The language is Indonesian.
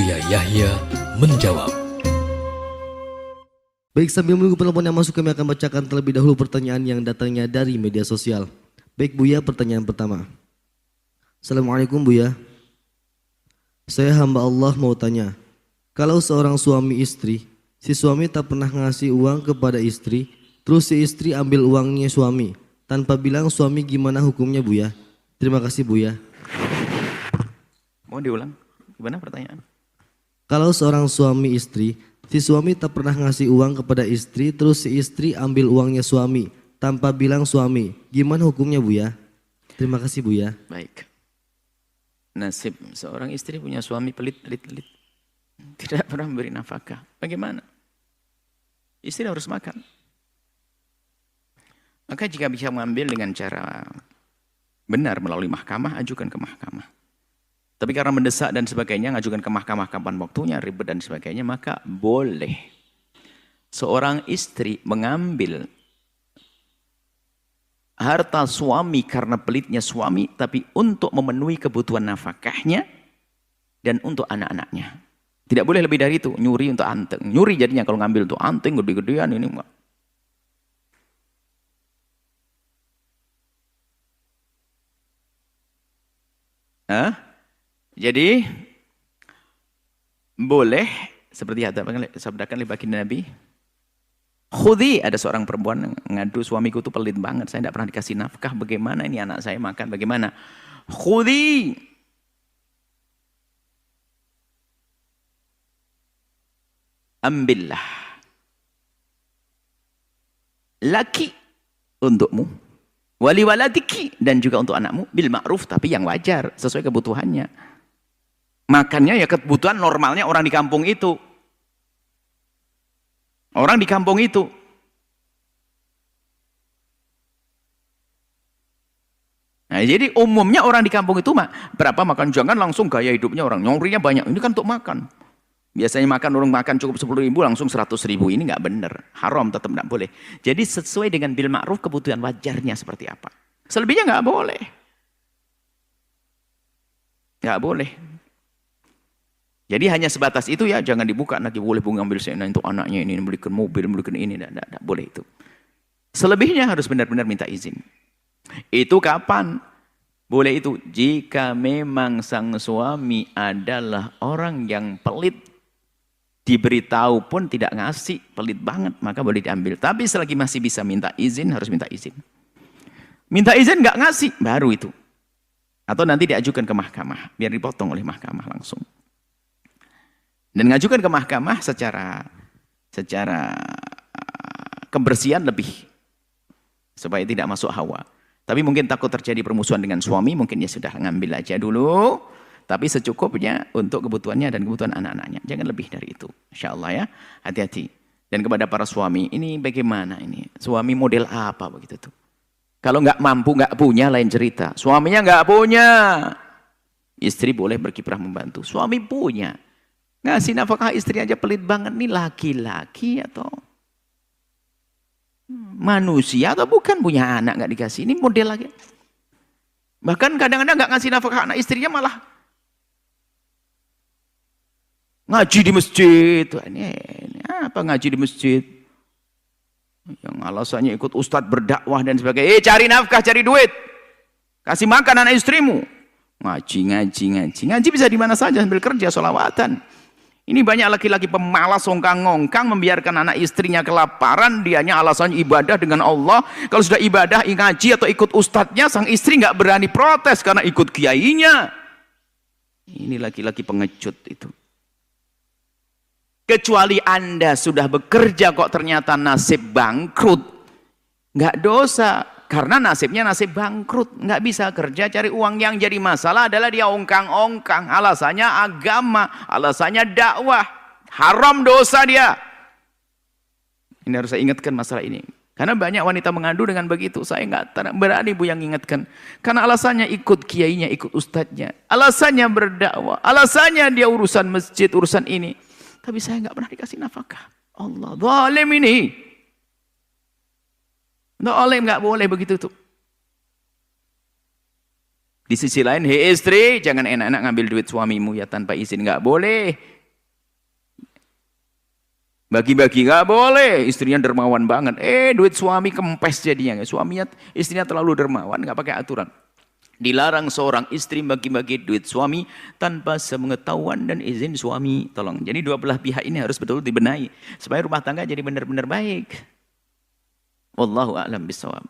Buya Yahya menjawab. Baik, sambil menunggu penelpon yang masuk, kami akan bacakan terlebih dahulu pertanyaan yang datangnya dari media sosial. Baik Buya, pertanyaan pertama. Assalamualaikum Buya. Saya hamba Allah mau tanya, kalau seorang suami istri, si suami tak pernah ngasih uang kepada istri, terus si istri ambil uangnya suami, tanpa bilang suami, gimana hukumnya Buya? Terima kasih Buya. Mau diulang? Gimana pertanyaan? Kalau seorang suami istri, si suami tak pernah ngasih uang kepada istri, terus si istri ambil uangnya suami, tanpa bilang suami, gimana hukumnya Buya? Terima kasih Buya. Baik. Nasib seorang istri punya suami pelit. Tidak pernah memberi nafkah. Bagaimana? Istri harus makan. Maka jika bisa mengambil dengan cara benar melalui mahkamah, ajukan ke mahkamah. Tapi karena mendesak dan sebagainya, ajukan ke mahkamah kapan waktunya, ribet dan sebagainya, maka boleh seorang istri mengambil harta suami karena pelitnya suami, tapi untuk memenuhi kebutuhan nafkahnya dan untuk anak-anaknya. Tidak boleh lebih dari itu, nyuri untuk anteng. Nyuri jadinya kalau ngambil untuk anteng, gede-gedean ini enggak. Jadi boleh seperti sabdakan oleh baginda Nabi, khudi, ada seorang perempuan ngadu, suamiku itu pelit banget, saya tidak pernah dikasih nafkah, bagaimana ini anak saya makan, bagaimana? Khudi, ambillah laki untukmu, wali waladiki, dan juga untuk anakmu, bil ma'ruf, tapi yang wajar sesuai kebutuhannya. Makannya ya kebutuhan normalnya orang di kampung itu. Orang di kampung itu. Nah, jadi umumnya orang di kampung itu berapa makan, jangan langsung gaya hidupnya orang nyongrinya banyak, ini kan untuk makan. Biasanya orang makan cukup 10.000 langsung 100.000, ini nggak benar, haram, tetap nggak boleh. Jadi sesuai dengan bil ma'ruf, kebutuhan wajarnya seperti apa. Selebihnya nggak boleh. Nggak boleh. Jadi hanya sebatas itu ya, jangan dibuka nanti boleh ngambil saya untuk anaknya ini, belikan mobil, belikan ini, tidak boleh itu. Selebihnya harus benar-benar minta izin. Itu kapan? Boleh itu jika memang sang suami adalah orang yang pelit, diberitahu pun tidak ngasih, pelit banget, maka boleh diambil. Tapi selagi masih bisa minta izin, harus minta izin. Minta izin nggak ngasih, baru itu. Atau nanti diajukan ke mahkamah, biar dipotong oleh mahkamah langsung. Dan ngajukan ke mahkamah secara kebersihan lebih, supaya tidak masuk hawa. Tapi mungkin takut terjadi permusuhan dengan suami, mungkin ya sudah ngambil aja dulu, tapi secukupnya untuk kebutuhannya dan kebutuhan anak-anaknya. Jangan lebih dari itu, insya Allah ya, hati-hati. Dan kepada para suami, ini bagaimana ini? Suami model apa begitu tuh? Kalau nggak mampu, nggak punya, lain cerita. Suaminya nggak punya, istri boleh berkiprah membantu. Suami punya. Ngasih nafkah istri aja pelit banget, nih laki-laki atau manusia atau bukan, punya anak nggak dikasih, ini model lagi. Bahkan kadang-kadang nggak ngasih nafkah anak istrinya, malah ngaji di masjid. Ini apa ngaji di masjid? Yang alasannya ikut ustadz berdakwah dan sebagainya. Cari nafkah, cari duit, kasih makan anak istrimu. Ngaji bisa di mana saja sambil kerja, sholawatan. Ini banyak laki-laki pemalas, ongkang-ongkang, membiarkan anak istrinya kelaparan, dianya alasannya ibadah dengan Allah. Kalau sudah ibadah, ngaji atau ikut ustadznya, sang istri nggak berani protes karena ikut kiainya. Ini laki-laki pengecut itu. Kecuali Anda sudah bekerja kok ternyata nasib bangkrut, nggak dosa. Karena nasibnya nasib bangkrut, nggak bisa kerja cari uang. Yang jadi masalah adalah dia ongkang-ongkang, alasannya agama, alasannya dakwah, haram, dosa dia. Ini harus saya ingatkan masalah ini. Karena banyak wanita mengadu dengan begitu, saya nggak berani Bu yang ingatkan. Karena alasannya ikut kiainya, ikut ustadznya, alasannya berdakwah, alasannya dia urusan masjid, urusan ini. Tapi saya nggak pernah dikasih nafkah. Allah, zalim ini. Zalim, nggak boleh begitu tuh. Di sisi lain, hei istri, jangan enak-enak ngambil duit suamimu ya tanpa izin. Nggak boleh. Bagi-bagi nggak boleh. Istrinya dermawan banget. Duit suami kempes jadinya. Suaminya, istrinya terlalu dermawan, nggak pakai aturan. Dilarang seorang istri bagi-bagi duit suami tanpa sepengetahuan dan izin suami. Tolong. Jadi dua belah pihak ini harus betul dibenahi supaya rumah tangga jadi benar-benar baik. Wallahu a'lam bishawab.